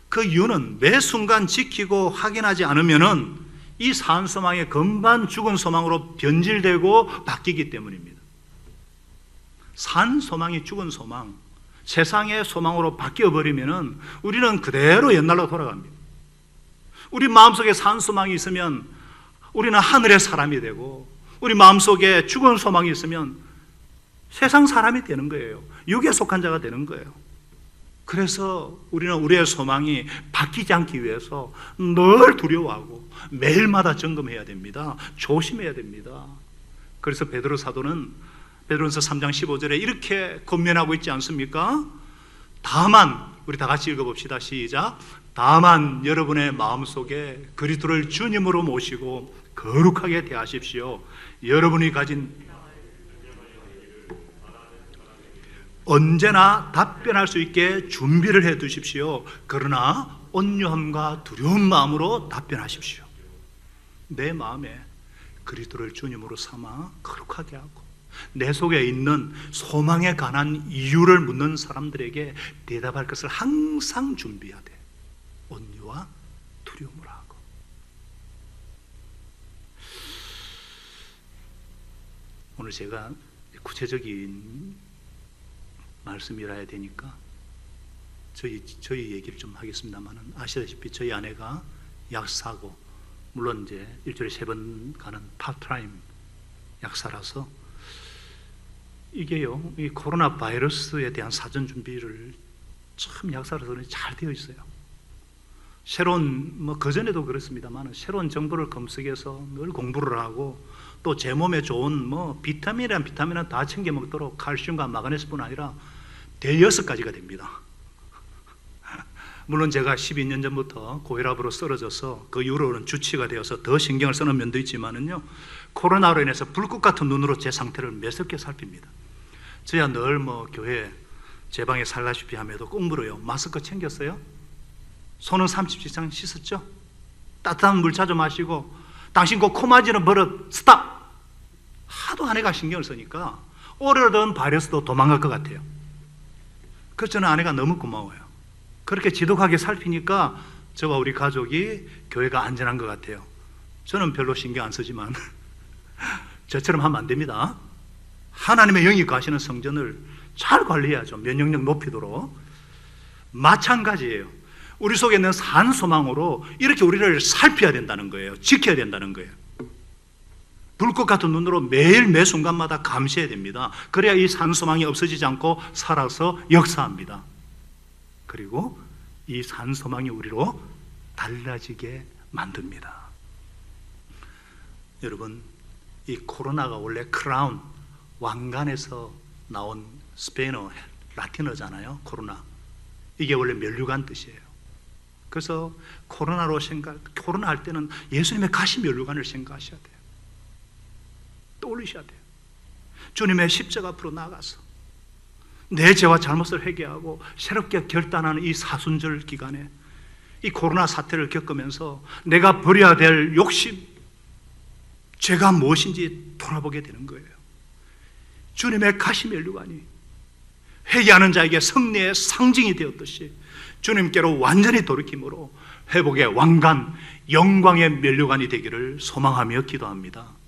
그 이유는 매 순간 지키고 확인하지 않으면은 이 산소망이 금방 죽은 소망으로 변질되고 바뀌기 때문입니다. 산소망이 죽은 소망, 세상의 소망으로 바뀌어버리면은 우리는 그대로 옛날로 돌아갑니다. 우리 마음속에 산소망이 있으면 우리는 하늘의 사람이 되고, 우리 마음속에 죽은 소망이 있으면 세상 사람이 되는 거예요. 육에 속한 자가 되는 거예요. 그래서 우리는 우리의 소망이 바뀌지 않기 위해서 늘 두려워하고 매일마다 점검해야 됩니다. 조심해야 됩니다. 그래서 베드로 사도는 베드로전서 3장 15절에 이렇게 권면하고 있지 않습니까? 다만, 우리 다 같이 읽어봅시다. 시작. 다만 여러분의 마음속에 그리스도를 주님으로 모시고 거룩하게 대하십시오. 여러분이 가진 언제나 답변할 수 있게 준비를 해 두십시오. 그러나 온유함과 두려운 마음으로 답변하십시오. 내 마음에 그리스도를 주님으로 삼아 거룩하게 하고, 내 속에 있는 소망에 관한 이유를 묻는 사람들에게 대답할 것을 항상 준비해야 돼. 온유와 두려움으로 하고. 오늘 제가 구체적인 말씀이라 해야 되니까 저희 얘기를 좀 하겠습니다만은, 아시다시피 저희 아내가 약사고, 물론 이제 일주일에 3번 가는 파트타임 약사라서 이게요, 이 코로나 바이러스에 대한 사전 준비를 참 약사로서는 잘 되어 있어요. 새로운, 그전에도 그렇습니다만, 새로운 정보를 검색해서 늘 공부를 하고, 또 제 몸에 좋은 비타민이란 비타민은 다 챙겨 먹도록 칼슘과 마그네슘뿐 아니라 대여섯 가지가 됩니다. 물론 제가 12년 전부터 고혈압으로 쓰러져서 그 이후로는 주치가 되어서 더 신경을 쓰는 면도 있지만은요, 코로나로 인해서 불꽃 같은 눈으로 제 상태를 매섭게 살핍니다. 저야 늘 교회 제 방에 살다시피 함에도 꼭 물어요. 마스크 챙겼어요? 손은 30초 이상 씻었죠? 따뜻한 물 자주 마시고, 당신 그 코 만지는 버릇 스탑. 하도 아내가 신경을 쓰니까 오래된 바이러스도 도망갈 것 같아요. 그래서 저는 아내가 너무 고마워요. 그렇게 지독하게 살피니까 저와 우리 가족이 교회가 안전한 것 같아요. 저는 별로 신경 안 쓰지만 저처럼 하면 안 됩니다. 하나님의 영이 거하시는 성전을 잘 관리해야죠. 면역력 높이도록. 마찬가지예요. 우리 속에 있는 산 소망으로 이렇게 우리를 살펴야 된다는 거예요. 지켜야 된다는 거예요. 불꽃 같은 눈으로 매일 매 순간마다 감시해야 됩니다. 그래야 이 산 소망이 없어지지 않고 살아서 역사합니다. 그리고 이 산 소망이 우리로 달라지게 만듭니다. 여러분, 이 코로나가 원래 크라운, 왕관에서 나온 스페인어, 라틴어잖아요. 코로나. 이게 원래 면류관 뜻이에요. 그래서 코로나 할 때는 예수님의 가시 면류관을 생각하셔야 돼요. 떠올리셔야 돼요. 주님의 십자가 앞으로 나가서 내 죄와 잘못을 회개하고 새롭게 결단하는 이 사순절 기간에 이 코로나 사태를 겪으면서 내가 버려야 될 욕심, 죄가 무엇인지 돌아보게 되는 거예요. 주님의 가시 면류관이 회개하는 자에게 승리의 상징이 되었듯이 주님께로 완전히 돌이킴으로 회복의 왕관, 영광의 면류관이 되기를 소망하며 기도합니다.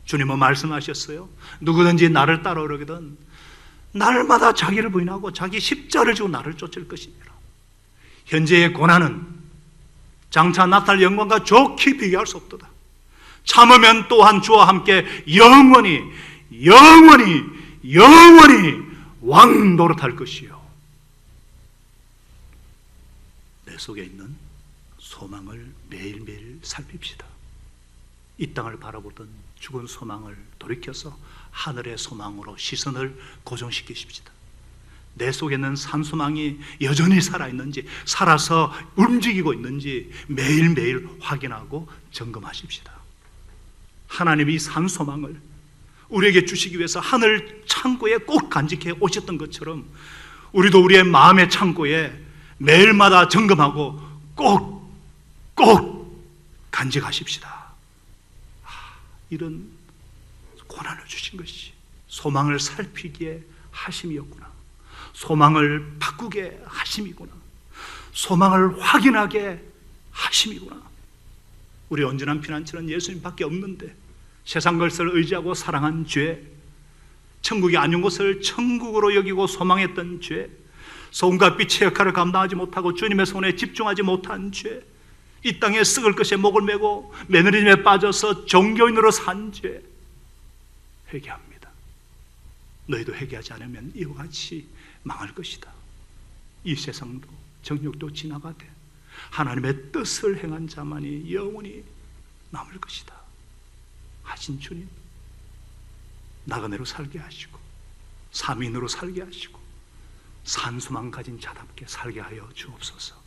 주님은 말씀하셨어요. 누구든지 나를 따라오려거든 날마다 자기를 부인하고 자기 십자를 지고 나를 쫓을 것이니라. 현재의 고난은 장차 나타날 영광과 좋게 비교할 수 없도다. 참으면 또한 주와 함께 영원히 왕 노릇할 것이요. 내 속에 있는 소망을 매일매일 살핍시다. 이 땅을 바라보던 죽은 소망을 돌이켜서 하늘의 소망으로 시선을 고정시키십시다. 내 속에 있는 산소망이 여전히 살아있는지, 살아서 움직이고 있는지 매일매일 확인하고 점검하십시다. 하나님이 산소망을 우리에게 주시기 위해서 하늘 창고에 꼭 간직해 오셨던 것처럼 우리도 우리의 마음의 창고에 매일마다 점검하고 꼭 간직하십시다. 이런 고난을 주신 것이 소망을 살피기에 하심이었구나. 소망을 바꾸게 하심이구나. 소망을 확인하게 하심이구나. 우리 온전한 피난처는 예수님밖에 없는데 세상 것을 의지하고 사랑한 죄, 천국이 아닌 것을 천국으로 여기고 소망했던 죄, 소금과 빛의 역할을 감당하지 못하고 주님의 손에 집중하지 못한 죄, 이 땅에 썩을 것에 목을 메고 매너리즘에 빠져서 종교인으로 산 죄, 회개합니다. 너희도 회개하지 않으면 이와 같이 망할 것이다. 이 세상도 정욕도 지나가되 하나님의 뜻을 행한 자만이 영원히 남을 것이다 하신 주님, 나그네로 살게 하시고 사민으로 살게 하시고 산소망 가진 자답게 살게 하여 주옵소서.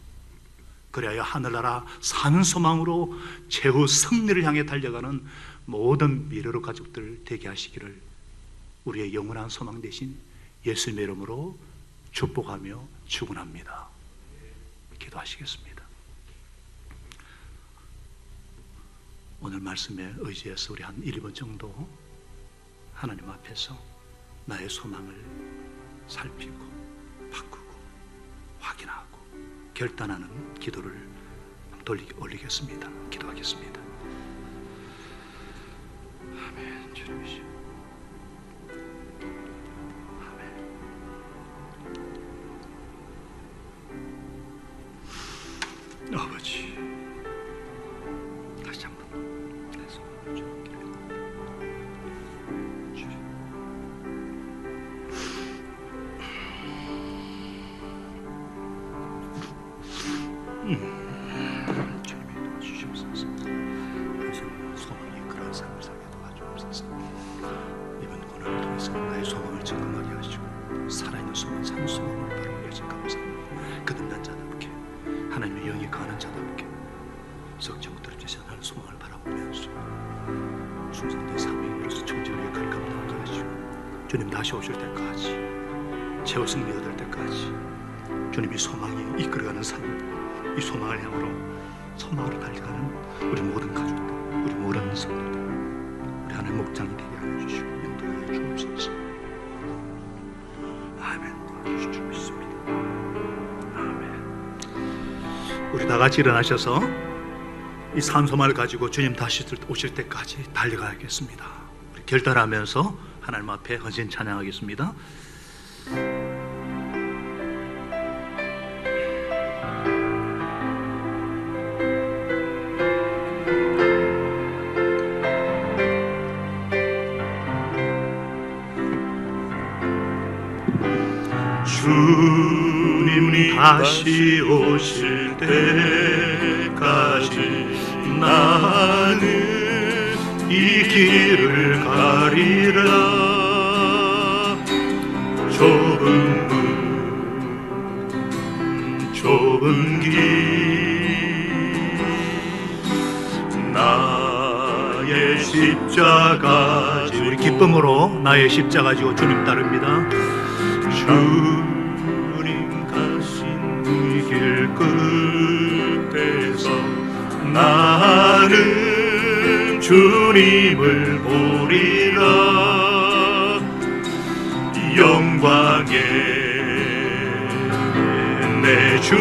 그래야 하늘나라 산소망으로 최후 승리를 향해 달려가는 모든 미래로 가족들 되게 하시기를 우리의 영원한 소망 대신 예수님의 이름으로 축복하며 축원합니다. 기도하시겠습니다. 오늘 말씀에 의지해서 우리 한 1~2분 정도 하나님 앞에서 나의 소망을 살피고 바꾸고 확인하고 결단하는 기도를 올리겠습니다. 기도하겠습니다. 아멘. 주님이시여. 아멘. 아버지, 다시 한번 내 소망을 주님께 주님이 도와주시옵소서. 하나님 소망이 그런 삶을 살게 도와주옵소서. 이번 고난을 통해서 나의 소망을 점검하게 하시고 살아있는 소망, 산 소망을 바라보게 하신 감사합니다. 거듭난 자답게 하나님의 영이 거하는 자답게 석정을 들으시지 않을 소망을 바라보면서 충성된 사명으로서 청지의 역할을 감당하게 하시고 주님 다시 오실 때까지 최후 승리 얻을 때까지 주님이 소망이 이끌어가는 삶, 이 소망을 향으로 소망으로 달려가는 우리 모든 가족들, 우리 모든 성도들, 우리 하나님 목장이 되게 하여 주시고 인도하여 주옵소서. 아멘. 도와주실 줄 믿습니다. 아멘. 우리 다 같이 일어나셔서 이 산소만을 가지고 주님 다시 오실 때까지 달려가야겠습니다. 우리 결단하면서 하나님 앞에 헌신 찬양하겠습니다. 주님 다시 오실 때까지 나는 이 길을 가리라. 좁은 문 좁은 길 나의 십자가 우리 기쁨으로 나의 십자가 지고 주님 따릅니다. 주님 가신 그 길 끝에서 나는 주님을 보리라. 영광의 내 주님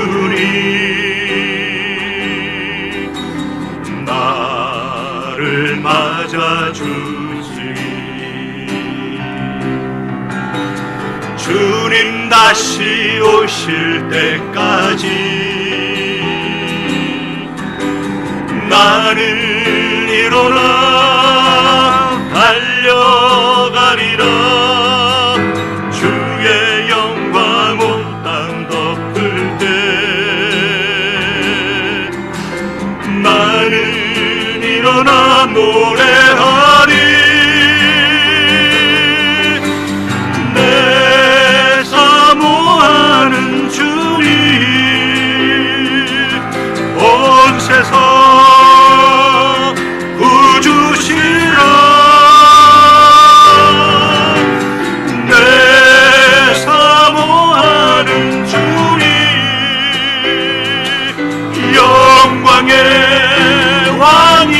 나를 맞아주시리. 주님 다시 오실 때까지 나는 일어나 달려가리라. 주의 영광 온 땅 덮을 때 나는 일어나 노래하리. 내 사모하는 주님 온 세상 구주시라. 내 사모하는 주님 영광의 왕이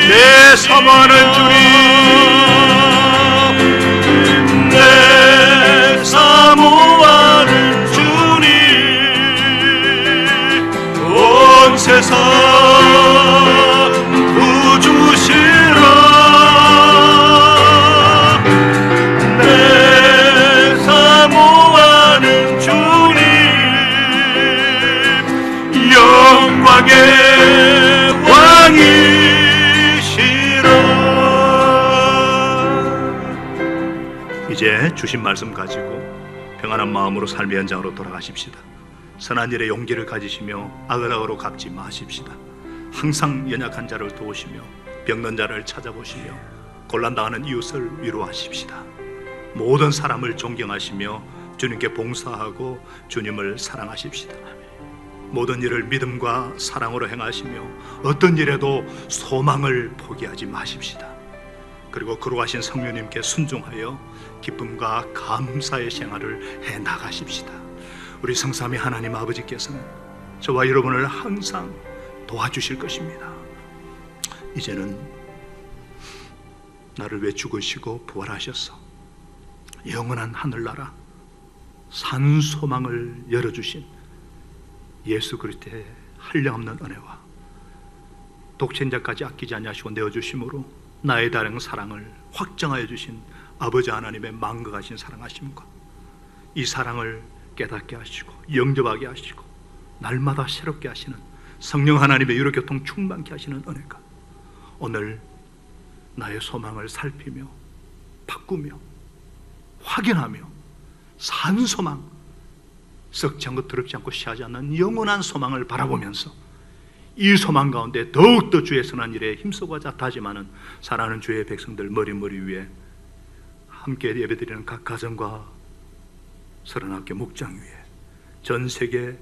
내 사모하는 주님 내 사모하는 주님 온 세상 구주시라. 내 사모하는 주님 영광의 왕이시라. 이제 주신 말씀 가지고 평안한 마음으로 삶의 현장으로 돌아가십시다. 선한 일에 용기를 가지시며 아글아글로 갚지 마십시다. 항상 연약한 자를 도우시며 병든 자를 찾아보시며 곤란당하는 이웃을 위로하십시다. 모든 사람을 존경하시며 주님께 봉사하고 주님을 사랑하십시다. 모든 일을 믿음과 사랑으로 행하시며 어떤 일에도 소망을 포기하지 마십시다. 그리고 거룩하신 성령님께 순종하여 기쁨과 감사의 생활을 해나가십시다. 우리 성삼위 하나님 아버지께서는 저와 여러분을 항상 도와주실 것입니다. 이제는 나를 위해 죽으시고 부활하셔서 영원한 하늘나라 산 소망을 열어주신 예수 그리스도의 한량없는 은혜와 독생자까지 아끼지 아니하시고 내어주심으로 나의 다른 사랑을 확정하여 주신 아버지 하나님의 망각하신 사랑하심과 이 사랑을 깨닫게 하시고 영접하게 하시고 날마다 새롭게 하시는 성령 하나님의 유로교통 충만케 하시는 은혜가 오늘 나의 소망을 살피며 바꾸며 확인하며 산 소망, 썩지 않고 더럽지 않고 시하지 않는 영원한 소망을 바라보면서 이 소망 가운데 더욱더 주의 선한 일에 힘써가자 다짐하는 사랑하는 주의 백성들 머리 위에 함께 예배드리는 각 가정과 30개 목장 위에 전 세계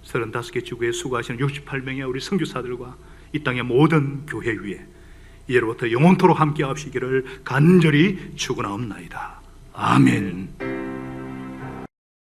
35개 지구에 수고하시는 68명의 우리 선교사들과 이 땅의 모든 교회 위에 예로부터 영원토록 함께 하시기를 간절히 축원하옵나이다. 아멘.